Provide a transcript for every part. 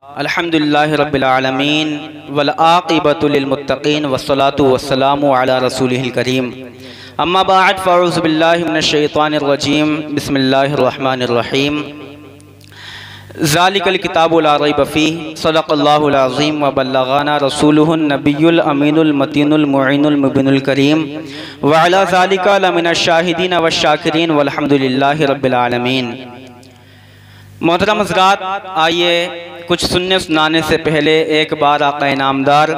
अल्हम्दुलिल्लाहि रब्बिल आलमीन वल आक़िबतु लिल मुत्तक़ीन वस्सलातु वस्सलामु अला रसूलिहिल करीम अम्मा बअद फ़अऊज़ु बिल्लाहि मिनश शैतानिर रजीम बिस्मिल्लाहिर रहमानिर रहीम ज़ालिकल किताबु ला रैब फ़ीहि सदक़ल्लाहुल अज़ीम व बल्लग़ना रसूलुहुन नबियुल अमीनुल मतीनुल मुईनुल मुबीनुल करीम व अला ज़ालिका लमिनश शाहिदीन वश शाकिरीन वल्हम्दुलिल्लाहि रब्बिल आलमीन। मोहतरम हज़रात, आइए कुछ सुनने सुनाने से पहले एक बार आक़ा नामदार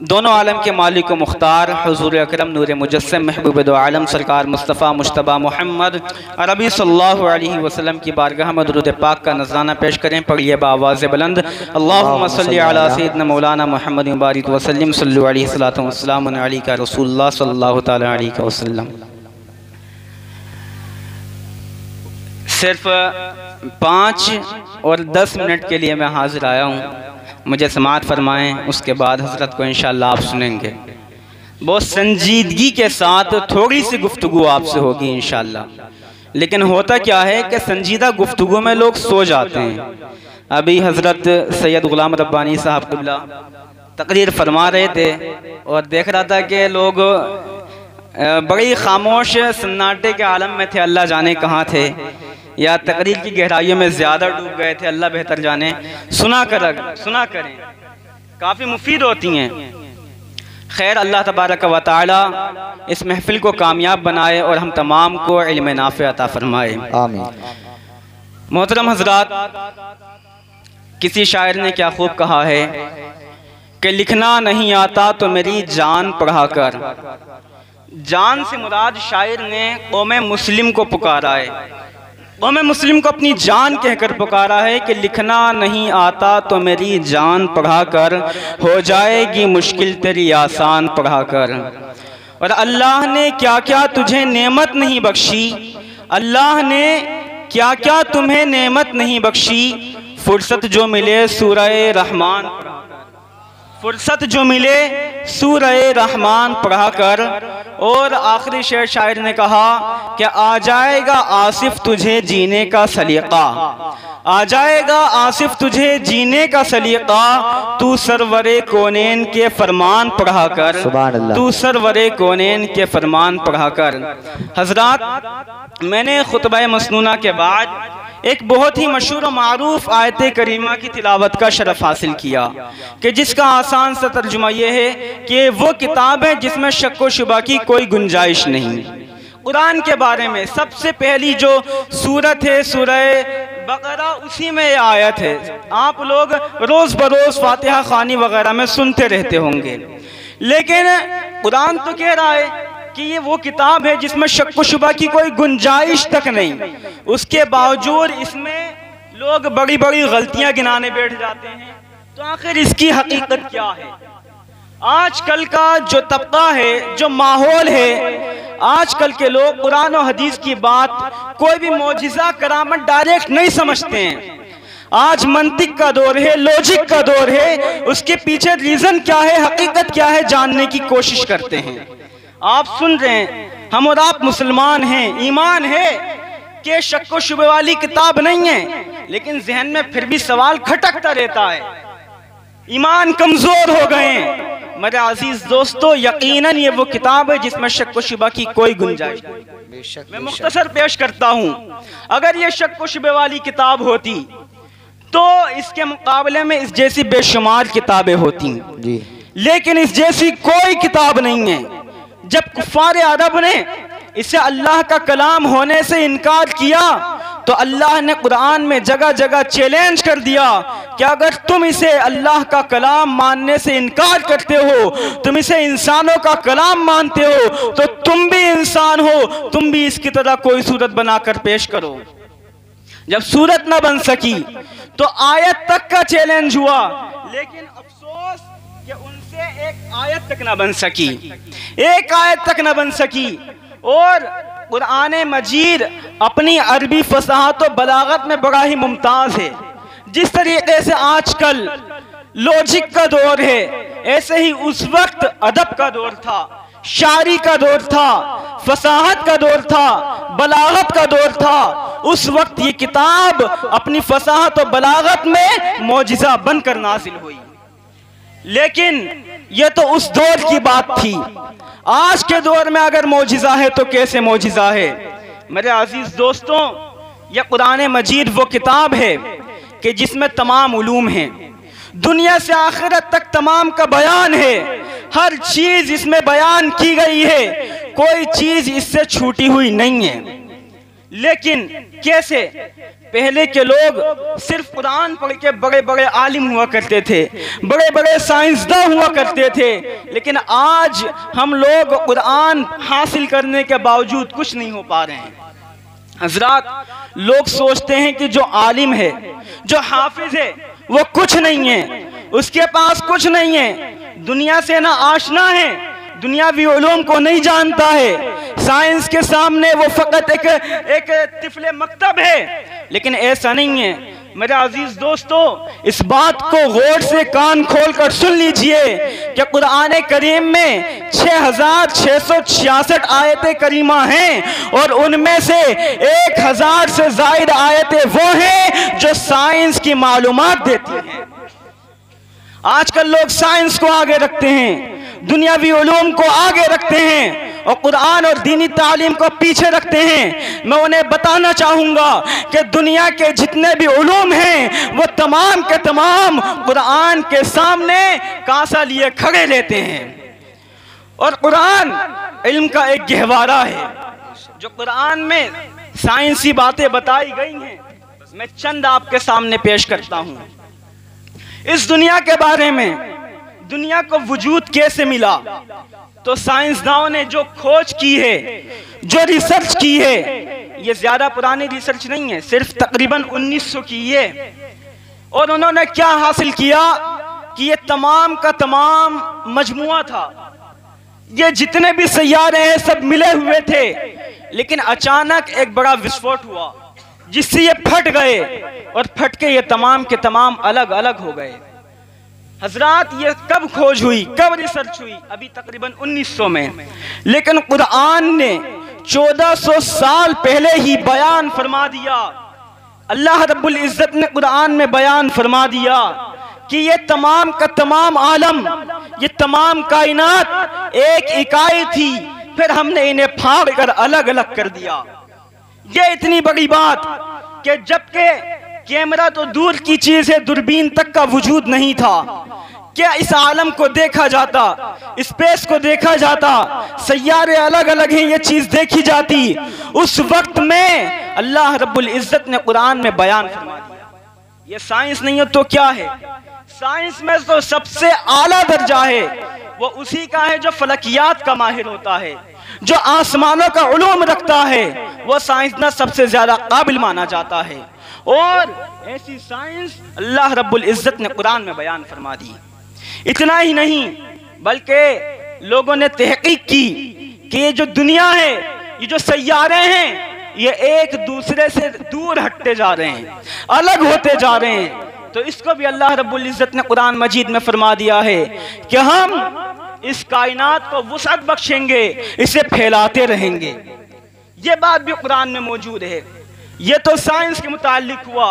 दोनों आलम के मालिक व मुख्तार हुज़ूर अकरम नूर मुजस्सम महबूब दो आलम सरकार मुस्तफ़ा मुश्तबा मोहम्मद अरबी सल्लल्लाहु अलैहि वसल्लम की बारगाह में दुरूद पाक का नजराना पेश करें। पढ़िए बावाज़ बुलंद, अल्लाहुम्मा सल्लि अला सय्यिदना मौलाना मुहम्मद मुबारिक वसल्लिम सल्लु अलैहि सलातु वस्सलाम अलैका रसूलुल्लाह सल्लल्लाहु तआला अलैहि वसल्लम। सिर्फ 5 और 10 मिनट के लिए मैं हाजिर आया हूँ, मुझे समाअत फरमाएं, उसके बाद हज़रत को इंशाअल्लाह आप सुनेंगे। बहुत संजीदगी के साथ थोड़ी सी गुफ्तगू आपसे होगी इंशाअल्लाह। लेकिन होता क्या है कि संजीदा गुफ्तगू में लोग सो जाते हैं। अभी हज़रत सैयद ग़ुलाम रब्बानी साहब क़िबला तकरीर फरमा रहे थे और देख रहा था कि लोग बड़ी खामोश सन्नाटे के आलम में थे, अल्लाह जाने कहाँ थे, या तकरीर की गहराइयों में ज़्यादा डूब गए थे, अल्लाह बेहतर जाने। सुना करें, काफ़ी मुफीद होती हैं। खैर, अल्लाह तबारक व तआला इस महफिल को कामयाब बनाए और हम तमाम को इल्म नाफ़े अता फरमाए, आमीन। मोहतरम हज़रात, किसी शायर ने क्या खूब कहा है कि लिखना नहीं आता तो मेरी जान पढ़ा कर। जान से मुराद शायर ने कौम मुस्लिम को पुकारा है, कौम मुस्लिम को अपनी जान कहकर पुकारा है कि लिखना नहीं आता तो मेरी जान पढ़ा कर, हो जाएगी मुश्किल तेरी आसान पढ़ा कर। और अल्लाह ने क्या क्या तुझे नेमत नहीं बख्शी, अल्लाह ने क्या क्या तुम्हें नेमत नहीं बख्शी, फुर्सत जो मिले सूरह रहमान, फुर्सत जो मिले सूरह रहमान पढ़ा कर। और आखिरी शेर शायर ने कहा कि आ जाएगा आसिफ तुझे जीने का सलीका, आ जाएगा आसिफ तुझे जीने का सलीका, तू सरवरे कौनैन के फरमान पढ़ा कर, तू सरवरे कौनैन के फरमान पढ़ा कर। हजरात, मैंने खुतबा मसनूना के बाद एक बहुत ही मशहूर और मारूफ आयत करीमा की तिलावत का शरफ हासिल किया कि जिसका आसान सा तर्जुमा यह है कि वो किताब है जिसमें शक व शुबा की कोई गुंजाइश नहीं। कुरान के बारे में सबसे पहली जो सूरत है सूरह बकरा, उसी में यह आयत है। आप लोग रोज़ बरोज़ फातिहा खानी वगैरह में सुनते रहते होंगे, लेकिन कुरान तो कह रहा है कि ये वो किताब है जिसमें शक व शुबा की कोई गुंजाइश तक नहीं। उसके बावजूद इसमें लोग बड़ी बड़ी गलतियां गिनाने बैठ जाते हैं। तो आखिर इसकी हकीकत क्या है? आजकल का जो तबका है, जो माहौल है, आजकल के लोग कुरान और हदीस की बात कोई भी मौजिज़ा करामत डायरेक्ट नहीं समझते हैं। आज मंतिक का दौर है, लॉजिक का दौर है, उसके पीछे रीज़न क्या है, हकीकत क्या है, जानने की कोशिश करते हैं। आप सुन रहे हैं, हम और आप मुसलमान हैं, ईमान है कि शक व शुबे वाली किताब नहीं है, लेकिन जहन में फिर भी सवाल खटकता रहता है। ईमान कमजोर हो गए हैं। मेरे अजीज दोस्तों, यकीनन ये वो किताब है जिसमें शक व शुबा की कोई गुंजाइश नहीं। मैं मुख्तसर पेश करता हूँ। अगर ये शक व शुबे वाली किताब होती तो इसके मुकाबले में इस जैसी बेशुमार किताबें होती जी, लेकिन इस जैसी कोई किताब नहीं है। जब कुफ़ार अरब ने इसे अल्लाह का कलाम होने से इनकार किया तो अल्लाह ने कुरान में जगह जगह चैलेंज कर दिया कि अगर तुम इसे अल्लाह का कलाम मानने से इनकार करते हो, तुम इसे इंसानों का कलाम मानते हो, तो तुम भी इंसान हो, तुम भी इसकी तरह कोई सूरत बनाकर पेश करो। जब सूरत न बन सकी तो आयत तक का चैलेंज हुआ, लेकिन अफसोस कि उनसे एक आयत तक न बन सकी, एक आयत तक न बन सकी। और कुरान मजीद अपनी अरबी फसाहत और बलागत में बड़ा ही मुमताज़ है। जिस तरीके से आजकल लॉजिक का दौर है, ऐसे ही उस वक्त अदब का दौर था। शायरी का दौर था, फसाहत का दौर था, बलागत का दौर था। उस वक्त ये किताब अपनी फसाहत और बलागत में मौजिज़ा बनकर नाज़िल हुई। लेकिन ये तो उस दौर की बात थी। आज के दौर में अगर मौजिज़ा है तो कैसे मौजिज़ा है। मेरे अजीज दोस्तों, यह कुरान मजीद वो किताब है कि जिसमें तमाम उलूम हैं, दुनिया से आखिरत तक तमाम का बयान है। हर चीज इसमें बयान की गई है, कोई चीज इससे छूटी हुई नहीं है। लेकिन कैसे पहले के लोग सिर्फ कुरान पढ़ के बड़े बड़े आलिम हुआ करते थे, बड़े बड़े साइंसदान हुआ करते थे, लेकिन आज हम लोग कुरान हासिल करने के बावजूद कुछ नहीं हो पा रहे हैं। हजरात, लोग सोचते हैं कि जो आलिम है, जो हाफिज है, वो कुछ नहीं है, उसके पास कुछ नहीं है, दुनिया से ना आशना है, दुनियावी उलूम को नहीं जानता है, साइंस के सामने वो फकत एक तिफले मकतब है। लेकिन ऐसा नहीं है मेरे अजीज दोस्तों, इस बात को गौर से कान खोल कर सुन लीजिए कि कुरान करीम में 6666 आयतें करीमा हैं और उनमें से 1000 से ज़ायद आयतें वो हैं जो साइंस की मालूमात देती हैं। आजकल लोग साइंस को आगे रखते हैं, दुनियावी उलूम को आगे रखते हैं और कुरान और दीनी तालीम को पीछे रखते हैं। मैं उन्हें बताना चाहूँगा कि दुनिया के जितने भी उलूम हैं वो तमाम के तमाम कुरान के सामने कांसा लिए खड़े रहते हैं। और कुरान इल्म का एक गहवारा है। जो कुरान में साइंसी बातें बताई गई हैं, मैं चंद आपके सामने पेश करता हूँ। इस दुनिया के बारे में, दुनिया को वजूद कैसे मिला, तो साइंसदानों ने जो खोज की है, जो रिसर्च की है, ये ज्यादा पुरानी रिसर्च नहीं है, सिर्फ तकरीबन 1900 की है। और उन्होंने क्या हासिल किया कि ये तमाम का तमाम मजमुआ था, ये जितने भी सैयारे हैं सब मिले हुए थे, लेकिन अचानक एक बड़ा विस्फोट हुआ जिससे ये फट गए और फट के ये तमाम के तमाम अलग अलग हो गए। हजरात, ये कब खोज हुई, कब रिसर्च हुई? अभी तकरीबन 1900 में। लेकिन कुरान ने 1400 साल पहले ही बयान फरमा दिया, अल्लाह रब्बुल इज्जत ने कुरान में बयान फरमा दिया कि ये तमाम का तमाम आलम, ये तमाम कायनात एक इकाई थी, फिर हमने इन्हें फाड़ कर अलग अलग कर दिया। ये इतनी बड़ी बात कि जबकि कैमरा तो दूर की चीज है, दूरबीन तक का वजूद नहीं था, क्या इस आलम को देखा जाता, स्पेस को देखा जाता, सैयारे अलग अलग हैं, ये चीज देखी जाती। उस वक्त में अल्लाह रब्बुल इज्जत ने कुरान में बयान फरमा दिया। ये साइंस नहीं है तो क्या है? साइंस में तो सबसे आला दर्जा है वो उसी का है जो फलकियात का माहिर होता है, जो आसमानों का उलूम रखता है, वो साइंसदान सबसे ज्यादा काबिल माना जाता है। और ऐसी साइंस अल्लाह रब्बुल इज्जत ने कुरान में बयान फरमा दी। इतना ही नहीं, बल्कि लोगों ने तहकीक की कि ये जो दुनिया है, ये जो सैयारे हैं, ये एक दूसरे से दूर हटते जा रहे हैं, अलग होते जा रहे हैं। तो इसको भी अल्लाह रब्बुल इज्जत ने कुरान मजीद में फरमा दिया है कि हम इस कायनात को वुसअत बख्शेंगे, इसे फैलाते रहेंगे। ये बात भी कुरान में मौजूद है। ये तो साइंस के मुताल्लिक हुआ।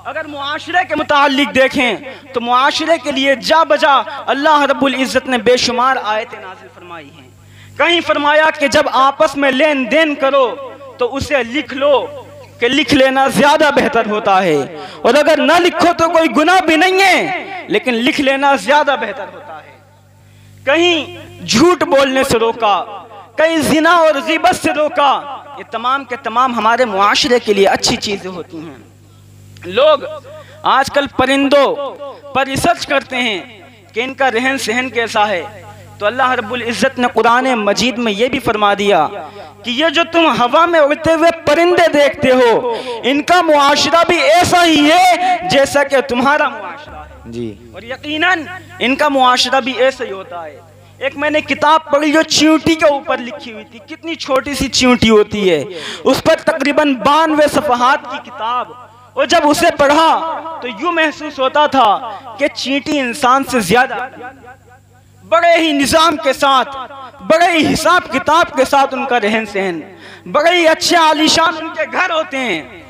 अगर मुआशरे के मुताल्लिक देखें तो मुआशरे के लिए जा बजा अल्लाह रब्बुल इज्जत ने बेशुमार आयतें नाज़िल फरमाई हैं। कहीं फरमाया कि जब आपस में लेन देन करो तो उसे लिख लो, कि लिख लेना ज्यादा बेहतर होता है, और अगर ना लिखो तो कोई गुनाह भी नहीं है, लेकिन लिख लेना ज्यादा बेहतर होता है। कहीं झूठ बोलने से रोका, कहीं जिना और गिबत से रोका। ये तमाम के तमाम हमारे मुआशरे के लिए अच्छी चीजें होती हैं। लोग आजकल परिंदों पर रिसर्च करते हैं कि इनका रहन सहन कैसा है, तो अल्लाह रब्बुल इज्जत ने कुरान मजीद में ये भी फरमा दिया कि ये जो तुम हवा में उड़ते हुए परिंदे देखते हो, इनका मुआशरा भी ऐसा ही है जैसा कि तुम्हारा मुआशरा है जी, और यकीनन इनका मुआशरा भी ऐसा ही होता है। एक मैंने किताब पढ़ी जो चींटी के ऊपर लिखी हुई थी, कितनी छोटी सी चींटी होती है, उस पर तकरीबन 92 सफ़हात की किताब, और जब उसे पढ़ा तो यूं महसूस होता था कि चींटी इंसान से ज्यादा बड़े ही निज़ाम के साथ, बड़े ही हिसाब किताब के साथ उनका रहन सहन, बड़े ही अच्छे आलीशान उनके घर होते हैं।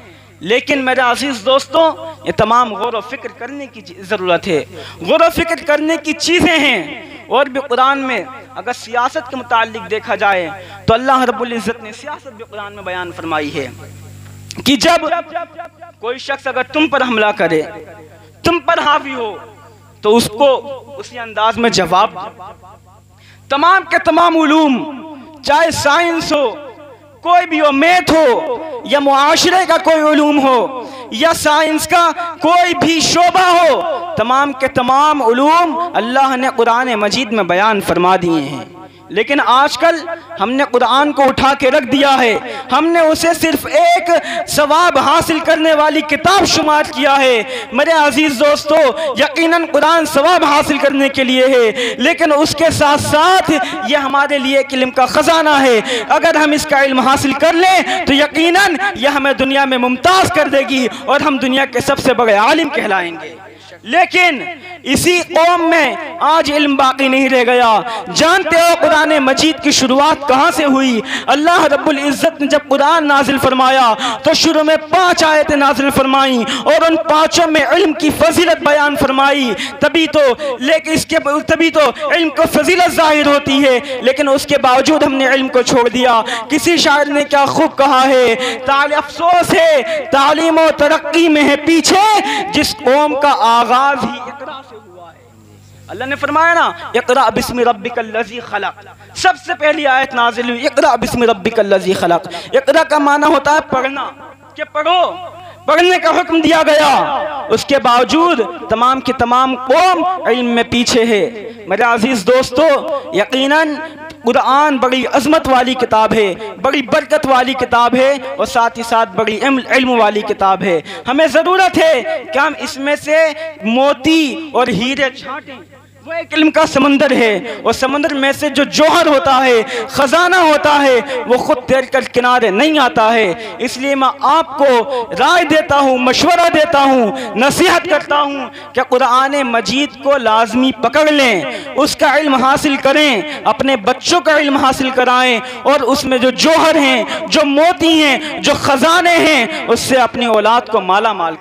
लेकिन मेरे अजीज़ दोस्तों, ये तमाम गौर व फिक्र करने की ज़रूरत है, गौर व फिक्र करने की चीज़ें हैं। और भी कुरान में अगर सियासत के मुतालिक देखा जाए तो अल्लाह रब्बुल इज़्ज़त ने सियासत भी कुरान में बयान फरमाई है कि जब कोई शख्स अगर तुम पर हमला करे, तुम पर हावी हो, तो उसको उसी अंदाज में जवाब दो। तमाम के तमाम उलूम, चाहे साइंस हो, कोई भी हो, मैथ हो या मुआशरे का कोई उलूम हो या साइंस का कोई भी शोबा हो, तमाम के तमाम उलूम अल्लाह ने कुरान मजीद में बयान फरमा दिए हैं। लेकिन आजकल हमने कुरान को उठा के रख दिया है, हमने उसे सिर्फ एक सवाब हासिल करने वाली किताब शुमार किया है। मेरे अजीज दोस्तों, यकीनन कुरान सवाब हासिल करने के लिए है, लेकिन उसके साथ साथ ये हमारे लिए एक इल्म का खजाना है। अगर हम इसका इल्म हासिल कर लें तो यकीनन यह हमें दुनिया में मुमताज कर देगी और हम दुनिया के सबसे बड़े आलिम कहलाएंगे। लेकिन इसी कौम में आज इल्म बाकी नहीं रह गया। जानते हो कुरान मजीद की शुरुआत कहाँ से हुई? अल्लाह रब्बुल इज़्ज़त ने जब कुरान नाजिल फरमाया तो शुरू में 5 आयतें नाजिल फरमाई और उन 5 में इल्म की फजीलत बयान फरमाई। तभी तो इल्म को फजीलत जाहिर होती है, लेकिन उसके बावजूद हमने इल्म को छोड़ दिया। किसी शायर ने क्या खूब कहा है, अफसोस है तालीम और तरक्की में है पीछे जिस कौम का आगाज ही इक़रा से हुआ है। अल्लाह ने फरमाया ना, इक़रा बिस्मि रब्बिकल लज़ी खलक़। सबसे पहली आयत नाज़िल हुई इक़रा बिस्मि रब्बिकल लज़ी खलक़। इक़रा का माना होता है पढ़ना, कि पढ़ो, पढ़ने का हुक्म दिया गया। उसके बावजूद तमाम की तमाम कौम इल्म में पीछे है। मेरे अजीज दोस्तों, यकीनन कुरान बड़ी अजमत वाली किताब है, बड़ी बरकत वाली किताब है और साथ ही साथ बड़ी इल्म वाली किताब है। हमें ज़रूरत है कि हम इसमें से मोती और हीरे छांटें। वो एक इल्म का समंदर है और समंदर में से जो जौहर होता है, खजाना होता है, वो खुद तैर कर किनारे नहीं आता है। इसलिए मैं आपको राय देता हूँ, मशवरा देता हूँ, नसीहत करता हूँ कि कुरान मजीद को लाजमी पकड़ लें, उसका इल्म हासिल करें, अपने बच्चों का इल्म हासिल कराएं और उसमें जो जौहर हैं, जो मोती हैं, जो खजाने हैं, उससे अपनी औलाद को माला माल